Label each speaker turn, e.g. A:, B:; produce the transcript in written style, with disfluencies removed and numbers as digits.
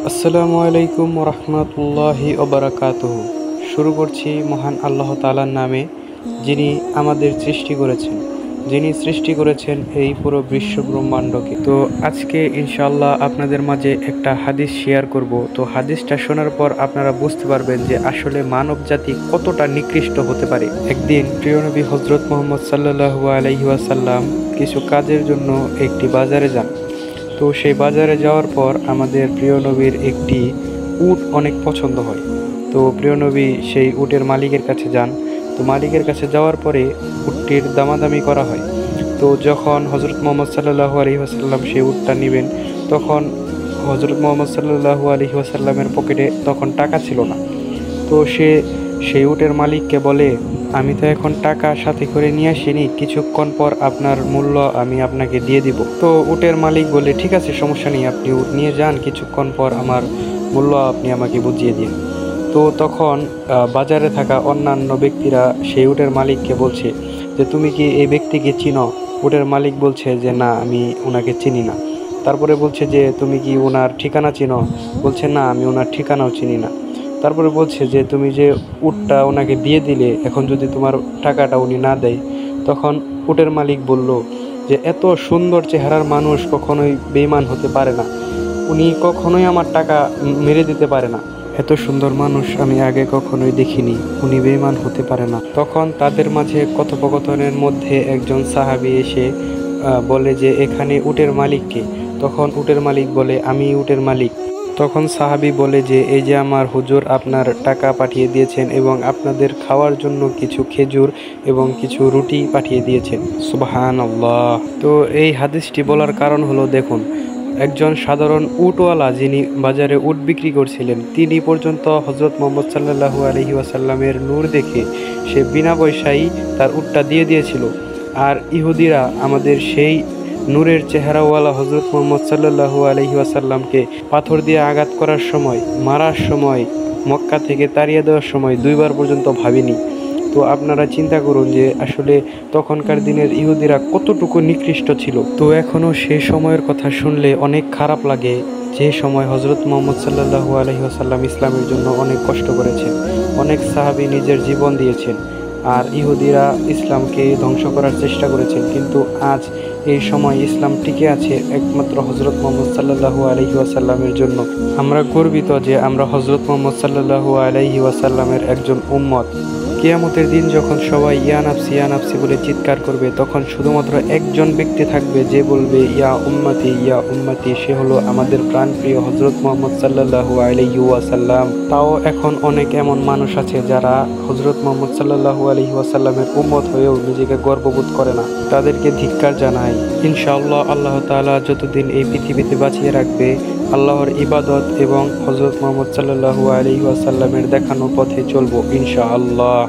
A: আসসালামু আলাইকুম রহমতুল্লাহি ওবারাকাতুহু। শুরু করছি মহান আল্লাহ তাআলার নামে, যিনি আমাদের সৃষ্টি করেছেন, যিনি সৃষ্টি করেছেন এই পুরো বিশ্ব ব্রহ্মাণ্ডকে। তো আজকে ইনশাআল্লাহ আপনাদের মাঝে একটা হাদিস শেয়ার করব। তো হাদিসটা শোনার পর আপনারা বুঝতে পারবেন যে আসলে মানব জাতি কতটা নিকৃষ্ট হতে পারে। একদিন প্রিয় নবী হজরত মুহাম্মদ সাল্লাল্লাহু আলাইহি ওয়াসাল্লাম কিছু কাজের জন্য একটি বাজারে যান। তো সেই বাজারে যাওয়ার পর আমাদের প্রিয় নবীর একটি উট অনেক পছন্দ হয়। তো প্রিয় নবী সেই উটের মালিকের কাছে যান। তো মালিকের কাছে যাওয়ার পরে উটটির দামাদামি করা হয়। তো যখন হজরত মোহাম্মদ সাল্লাল্লাহু আলাইহি ওয়াসাল্লাম সেই উটটা নেবেন, তখন হজরত মোহাম্মদ সাল্লাল্লাহু আলাইহি ওয়াসাল্লামের পকেটে তখন টাকা ছিল না। তো সে সেই উটের মালিককে বলে, আমি তো এখন টাকা সাথে করে নিয়ে আসিনি, কিছুক্ষণ পর আপনার মূল্য আমি আপনাকে দিয়ে দিব। তো উটের মালিক বলে, ঠিক আছে, সমস্যা নেই, আপনি উট নিয়ে যান, কিছুক্ষণ পর আমার মূল্য আপনি আমাকে বুঝিয়ে দিন। তো তখন বাজারে থাকা অন্যান্য ব্যক্তিরা সেই উটের মালিককে বলছে যে, তুমি কি এই ব্যক্তিকে চিনো? উটের মালিক বলছে যে, না, আমি ওনাকে চিনি না। তারপরে বলছে যে, তুমি কি ওনার ঠিকানা চিনো? বলছে, না, আমি ওনার ঠিকানাও চিনি না। তারপরে বলছে যে, তুমি যে উটটা ওনাকে দিয়ে দিলে, এখন যদি তোমার টাকাটা উনি না দেয়। তখন উটের মালিক বলল যে, এত সুন্দর চেহারার মানুষ কখনোই বেঈমান হতে পারে না, উনি কখনোই আমার টাকা মেরে দিতে পারে না। এত সুন্দর মানুষ আমি আগে কখনোই দেখিনি, উনি বেঈমান হতে পারে না। তখন তাদের মাঝে কথোপকথনের মধ্যে একজন সাহাবী এসে বলে যে, এখানে উটের মালিককে? তখন উটের মালিক বলে, আমি উটের মালিক। তখন সাহাবী বলে যে, এই যে আমার হুজুর আপনার টাকা পাঠিয়ে দিয়েছেন এবং আপনাদের খাওয়ার জন্য কিছু খেজুর এবং কিছু রুটি পাঠিয়ে দিয়েছেন। সুবহানাল্লাহ। তো এই হাদিসটি বলার কারণ হলো, দেখুন, একজন সাধারণ উটওয়ালা যিনি বাজারে উট বিক্রি করছিলেন, তিনি পর্যন্ত হজরত মোহাম্মদ সাল্লাল্লাহু আলাইহি ওয়াসাল্লামের নূর দেখে সে বিনা পয়সায় তার উটটা দিয়ে দিয়েছিল। আর ইহুদিরা আমাদের সেই নূরের চেহারাওয়ালা হজরত মুহাম্মদ সাল্লাল্লাহু আলাইহি ওয়াসাল্লামকে পাথর দিয়ে আঘাত করার সময়, মারার সময়, মক্কা থেকে তাড়িয়ে দেওয়ার সময় দুইবার পর্যন্ত ভাবেনি। তো আপনারা চিন্তা করুন যে আসলে তখনকার দিনের ইহুদিরা কতটুকু নিকৃষ্ট ছিল। তো এখনও সেই সময়ের কথা শুনলে অনেক খারাপ লাগে, যে সময় হজরত মুহাম্মদ সাল্লাল্লাহু আলাইহি ওয়াসাল্লাম ইসলামের জন্য অনেক কষ্ট করেছেন, অনেক সাহাবী নিজের জীবন দিয়েছেন, আর ইহুদিরা ইসলামকে ধ্বংস করার চেষ্টা করেছেন। কিন্তু আজ এই সময় ইসলাম টিকে আছে একমাত্র হজরত মুহাম্মদ সাল্লাল্লাহু আলাইহি ওয়াসাল্লামের জন্য। আমরা গর্বিত যে আমরা হজরত মুহাম্মদ সাল্লাল্লাহু আলাইহি ওয়াসাল্লামের একজন উম্মত। কিয়ামতের দিন যখন সবাই ইয়া নাফসি ইয়া নাফসি বলে চিৎকার করবে, তখন শুধুমাত্র একজন ব্যক্তি থাকবে যে বলবে, ইয়া উম্মতি ইয়া উম্মতি, সে হলো আমাদের প্রাণপ্রিয় হজরত মুহাম্মদ সাল্লাল্লাহু আলাইহি ওয়াসাল্লাম। তাও এখন অনেক এমন মানুষ আছে যারা হজরত মুহাম্মদ সাল্লাল্লাহু আলাইহি ওয়াসাল্লামের উম্মত হয়েও নিজেকে গর্ববোধ করে না। তাদেরকে ধিক্কার জানাই। ইনশাআল্লাহ আল্লাহ তাআলা যতদিন এই পৃথিবীতে বাঁচিয়ে রাখবে, আল্লাহর ইবাদত এবং হজরত মুহাম্মদ সাল্লাল্লাহু আলাইহি ওয়াসাল্লামের দেখানো পথে চলবো ইনশাআল্লাহ।